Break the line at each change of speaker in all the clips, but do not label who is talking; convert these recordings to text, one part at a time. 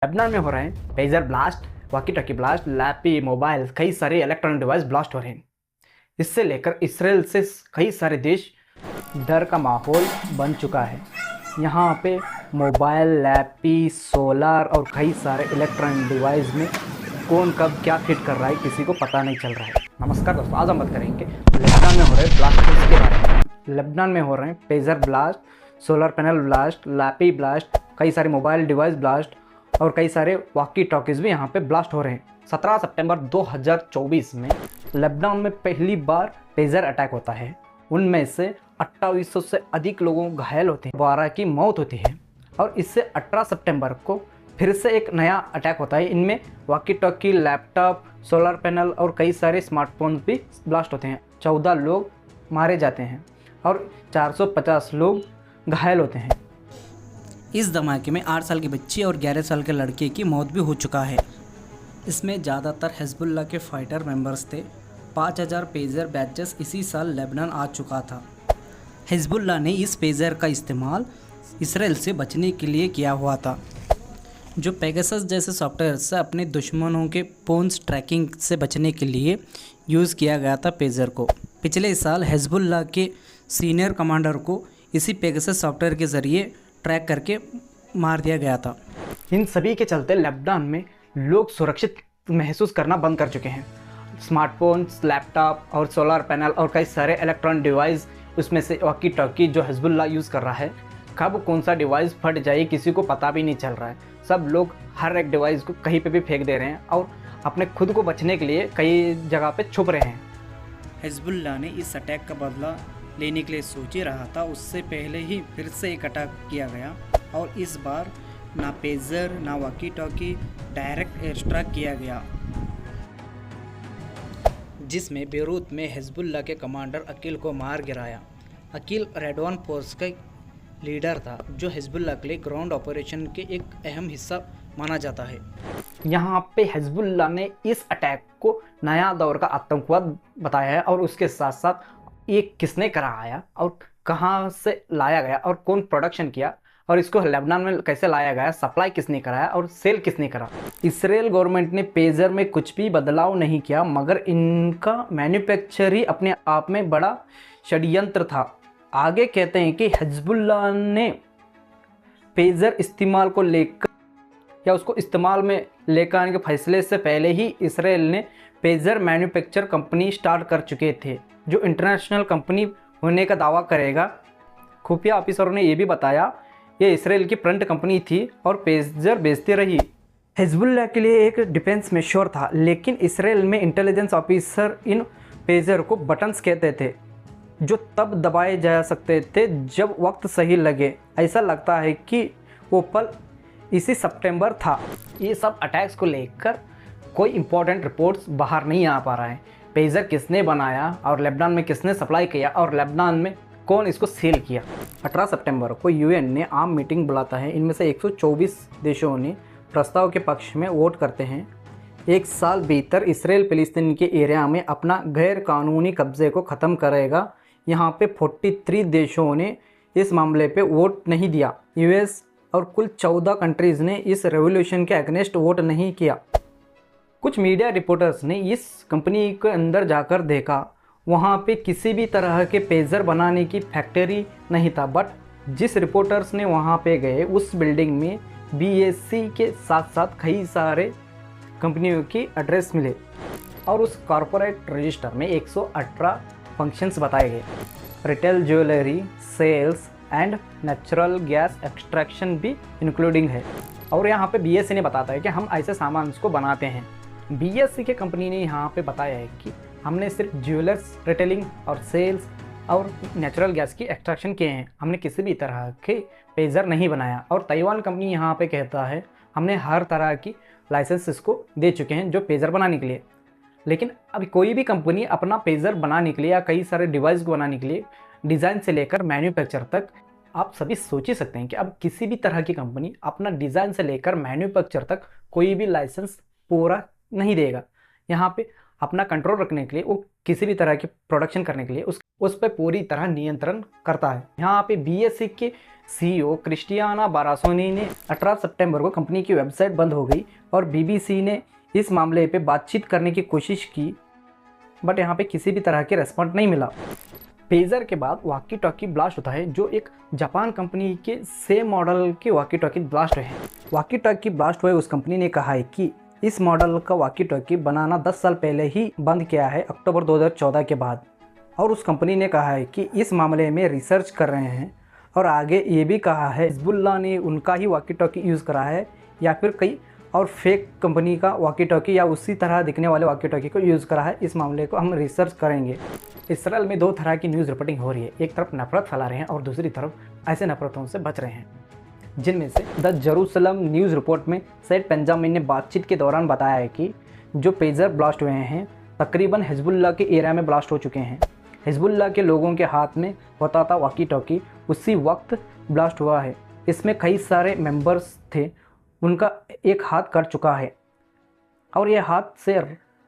Lebanon में हो रहे हैं pager blast, walkie talkie blast, lappy mobile, कई सारे इलेक्ट्रॉनिक डिवाइस ब्लास्ट हो रहे हैं। इससे लेकर इसराइल से कई सारे देश डर का माहौल बन चुका है। यहाँ पे मोबाइल, लैपी, सोलर और कई सारे इलेक्ट्रॉनिक डिवाइस में कौन कब क्या फिट कर रहा है किसी को पता नहीं चल रहा है। नमस्कार दोस्तों, आज हम बात करेंगे लेबनान में हो रहे ब्लास्ट के बारे में। लेबनान में हो रहे हैं pager blast, solar panel blast, lappy blast, कई सारे मोबाइल डिवाइस ब्लास्ट और कई सारे वॉकी टॉकीज़ भी यहाँ पे ब्लास्ट हो रहे हैं। 17 सितंबर 2024 में लेबनान में पहली बार पेजर अटैक होता है। उनमें से 2800 से अधिक लोगों घायल होते हैं, 12 की मौत होती है। और इससे 18 सितंबर को फिर से एक नया अटैक होता है। इनमें walkie talkie, laptop, solar panel और कई सारे स्मार्टफोन्स भी ब्लास्ट होते हैं। 14 लोग मारे जाते हैं और 450 लोग घायल होते हैं।
इस धमाके में 8 साल की बच्ची और 11 साल के लड़के की मौत भी हो चुका है। इसमें ज़्यादातर हिजबुल्लाह के फाइटर मेंबर्स थे। 5000 पेजर बैचेस इसी साल लेबनान आ चुका था। हिजबुल्लाह ने इस पेजर का इस्तेमाल इसराइल से बचने के लिए किया हुआ था, जो पेगासस जैसे सॉफ्टवेयर से अपने दुश्मनों के फोन्स ट्रैकिंग से बचने के लिए यूज़ किया गया था पेजर को। पिछले साल हिजबुल्लाह के सीनियर कमांडर को इसी पेगासस सॉफ्टवेयर के ज़रिए ट्रैक करके मार दिया गया था।
इन सभी के चलते लेबनान में लोग सुरक्षित महसूस करना बंद कर चुके हैं। स्मार्टफोन्स, लैपटॉप और सोलर पैनल और कई सारे इलेक्ट्रॉनिक डिवाइस, उसमें से वॉकी टॉकी जो हिजबुल्लाह यूज़ कर रहा है, कब कौन सा डिवाइस फट जाए किसी को पता भी नहीं चल रहा है। सब लोग हर एक डिवाइस को कहीं पे भी फेंक दे रहे हैं और अपने खुद को बचने के लिए कई जगह पे छुप रहे हैं।
हिजबुल्लाह ने इस अटैक का बदला लेने के लिए सोच ही रहा था। उससे पहले ही फिर से एक अटैक किया गया और इस बार ना पेजर ना walkie talkie, direct air strike किया गया, जिसमें बेरूत में हिजबुल्लाह के कमांडर अकील को मार गिराया। अकील रेडवान फोर्स का लीडर था, जो हिजबुल्लाह के लिए ग्राउंड ऑपरेशन के एक अहम हिस्सा माना जाता है।
यहाँ पे हिजबुल्लाह ने इस अटैक को नया दौर का आतंकवाद बताया है और उसके साथ साथ ये किसने कराया और कहाँ से लाया गया और कौन प्रोडक्शन किया और इसको लेबनान में कैसे लाया गया, सप्लाई किसने कराया और सेल किसने करा। इसराइल गवर्नमेंट ने पेजर में कुछ भी बदलाव नहीं किया, मगर इनका मैन्युफैक्चर ही अपने आप में बड़ा षड्यंत्र था। आगे कहते हैं कि हिजबुल्लाह ने पेजर इस्तेमाल को लेकर या उसको इस्तेमाल में लेकर आने के फैसले से पहले ही इसराइल ने पेजर मैन्युफैक्चर कंपनी स्टार्ट कर चुके थे, जो इंटरनेशनल कंपनी होने का दावा करेगा। खुफिया ऑफिसरों ने यह भी बताया ये इसराइल की फ्रंट कंपनी थी और पेजर बेचती रही। हिजबुल्लाह के लिए एक डिफेंस मेश्योर था, लेकिन इसराइल में इंटेलिजेंस ऑफिसर इन पेजर को बटन्स कहते थे, जो तब दबाए जा सकते थे जब वक्त सही लगे। ऐसा लगता है कि वो पल इसी सितंबर था। ये सब अटैक्स को लेकर कोई इंपॉर्टेंट रिपोर्ट्स बाहर नहीं आ पा रहा है। पेजर किसने बनाया और लेबनान में किसने सप्लाई किया और लेबनान में कौन इसको सेल किया। 18 सितंबर को यूएन ने आम मीटिंग बुलाता है। इनमें से 124 देशों ने प्रस्ताव के पक्ष में वोट करते हैं। एक साल भीतर इसराइल फिलिस्तीन के एरिया में अपना गैर कानूनी कब्जे को ख़त्म करेगा। यहाँ पे 43 देशों ने इस मामले पे वोट नहीं दिया। यूएस और कुल 14 कंट्रीज़ ने इस रेवोल्यूशन के अगेंस्ट वोट नहीं किया। कुछ मीडिया रिपोर्टर्स ने इस कंपनी के अंदर जाकर देखा, वहाँ पे किसी भी तरह के पेजर बनाने की फैक्ट्री नहीं था। बट जिस रिपोर्टर्स ने वहाँ पे गए, उस बिल्डिंग में बीएससी के साथ साथ कई सारे कंपनियों की एड्रेस मिले और उस कॉरपोरेट रजिस्टर में 118 फंक्शंस बताए गए। Retail, jewellery, sales and natural gas extraction भी इंक्लूडिंग है। और यहाँ पे बीएससी ने बताता है कि हम ऐसे सामान को बनाते हैं। बीएससी के कंपनी ने यहाँ पे बताया है कि हमने सिर्फ ज्वेलर्स, रिटेलिंग और सेल्स और नेचुरल गैस की एक्सट्रैक्शन किए हैं, हमने किसी भी तरह के पेजर नहीं बनाया। और ताइवान कंपनी यहाँ पे कहता है हमने हर तरह की लाइसेंस इसको दे चुके हैं जो पेजर बनाने के लिए। लेकिन अभी कोई भी कंपनी अपना पेजर बनाने के लिए या कई सारे डिवाइस को बनाने के लिए डिज़ाइन से लेकर मैन्युफैक्चर तक, आप सभी सोच ही सकते हैं कि अब किसी भी तरह की कंपनी अपना डिज़ाइन से लेकर मैन्युफैक्चर तक कोई भी लाइसेंस पूरा नहीं देगा। यहाँ पे अपना कंट्रोल रखने के लिए, वो किसी भी तरह की प्रोडक्शन करने के लिए उस पर पूरी तरह नियंत्रण करता है। यहाँ पे BSC के CEO क्रिस्टियाना बारासोनी ने 18 सितंबर को कंपनी की वेबसाइट बंद हो गई और BBC ने इस मामले पे बातचीत करने की कोशिश की, बट यहाँ पे किसी भी तरह के रेस्पॉन्स नहीं मिला। पेजर के बाद वॉकी टॉकी ब्लास्ट होता है, जो एक जापान कंपनी के सेम मॉडल के वॉकी टॉकी ब्लास्ट हुए हैं। वॉकी टॉकी ब्लास्ट हुए उस कंपनी ने कहा है कि इस मॉडल का वॉकी टॉकी बनाना 10 साल पहले ही बंद किया है, अक्टूबर 2014 के बाद। और उस कंपनी ने कहा है कि इस मामले में रिसर्च कर रहे हैं और आगे ये भी कहा है हिजबुल्लाह ने उनका ही वॉकी टॉकी यूज़ करा है या फिर कई और फेक कंपनी का वॉकी टॉकी या उसी तरह दिखने वाले वॉकी टॉकी को यूज़ करा है। इस मामले को हम रिसर्च करेंगे। इसराइल में दो तरह की न्यूज़ रिपोर्टिंग हो रही है, एक तरफ नफरत फैला रहे हैं और दूसरी तरफ ऐसे नफरतों से बच रहे हैं, जिनमें से द जेरूसलम न्यूज़ रिपोर्ट में सैयद बेंजामिन ने बातचीत के दौरान बताया है कि जो पेजर ब्लास्ट हुए हैं तकरीबन हिजबुल्लाह के एरिया में ब्लास्ट हो चुके हैं। हिजबुल्लाह के लोगों के हाथ में होता था वॉकी टॉकी, उसी वक्त ब्लास्ट हुआ है। इसमें कई सारे मेंबर्स थे, उनका एक हाथ कट चुका है और ये हाथ से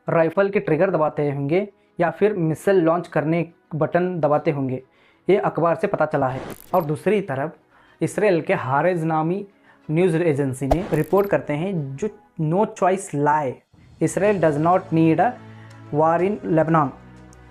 राइफल के ट्रिगर दबाते होंगे या फिर मिसाइल लॉन्च करने बटन दबाते होंगे, ये अखबार से पता चला है। और दूसरी तरफ इसराइल के हारेज नामी न्यूज़ एजेंसी ने रिपोर्ट करते हैं जो नो चॉइस लाई, Israel does not need a war in Lebanon.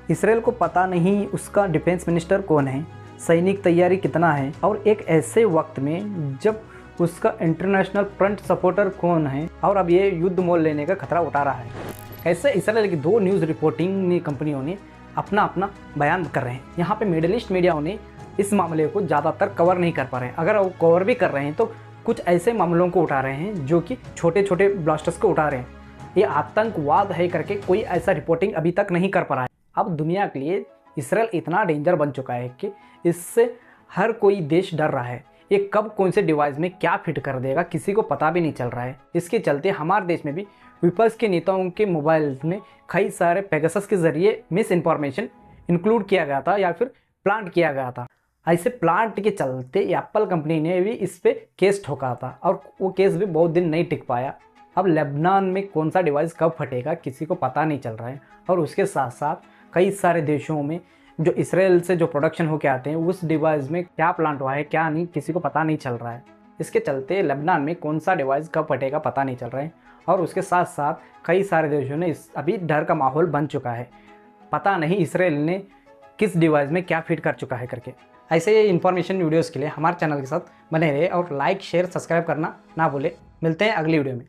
Israel को पता नहीं उसका डिफेंस मिनिस्टर कौन है, सैनिक तैयारी कितना है और एक ऐसे वक्त में जब उसका इंटरनेशनल फ्रंट सपोर्टर कौन है और अब ये युद्ध मोल लेने का खतरा उठा रहा है। ऐसे इसराइल की दो न्यूज़ रिपोर्टिंग कंपनियों ने अपना अपना बयान कर रहे हैं। यहाँ पे मिडिल ईस्ट मीडिया ने इस मामले को ज़्यादातर कवर नहीं कर पा रहे हैं। अगर वो कवर भी कर रहे हैं तो कुछ ऐसे मामलों को उठा रहे हैं जो कि छोटे छोटे ब्लास्टर्स को उठा रहे हैं। ये आतंकवाद है करके कोई ऐसा रिपोर्टिंग अभी तक नहीं कर पा रहा है। अब दुनिया के लिए इसराइल इतना डेंजर बन चुका है कि इससे हर कोई देश डर रहा है। ये कब कौन से डिवाइस में क्या फिट कर देगा किसी को पता भी नहीं चल रहा है। इसके चलते हमारे देश में भी विपक्ष के नेताओं के मोबाइल में कई सारे पेगासस के ज़रिए मिस इन्फॉर्मेशन इंक्लूड किया गया था या फिर प्लांट किया गया था। ऐसे प्लांट के चलते एप्पल कंपनी ने भी इस पे केस ठोका था और वो केस भी बहुत दिन नहीं टिक पाया। अब लेबनान में कौन सा डिवाइस कब फटेगा किसी को पता नहीं चल रहा है। और उसके साथ साथ कई सारे देशों में जो इसराइल से जो प्रोडक्शन होके आते हैं उस डिवाइस में क्या प्लांट हुआ है क्या नहीं किसी को पता नहीं चल रहा है। इसके चलते लेबनान में कौन सा डिवाइस कब फटेगा पता नहीं चल रहा है। और उसके साथ साथ कई सारे देशों ने अभी डर का माहौल बन चुका है, पता नहीं इसराइल ने किस डिवाइस में क्या फिट कर चुका है करके। ऐसे इन्फॉर्मेशन वीडियोज़ के लिए हमारे चैनल के साथ बने रहे और लाइक शेयर सब्सक्राइब करना ना भूले। मिलते हैं अगली वीडियो में।